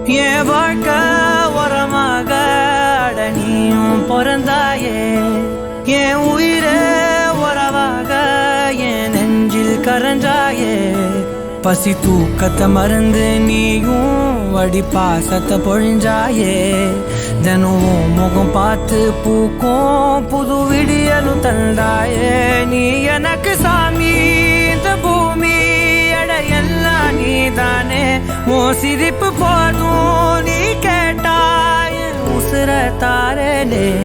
என் வாழ்க்கை உரமாக அடனியும் பிறந்தாயே, என் உயிரே உறவாக என் நெஞ்சில் கரஞ்சாயே. பசி தூக்கத்தை மறந்து நீயும் அடி பாசத்தை பொழிஞ்சாயே. தினம் முகம் பார்த்து பூக்கும் புது விடியலும் தந்தாயே. நீ எனக்கு சாமி, இந்த பூமி எல்லாம் நீதானே. ஓ சிரிப்பு போதும் நீ கேட்டாய் உசுர தாரே.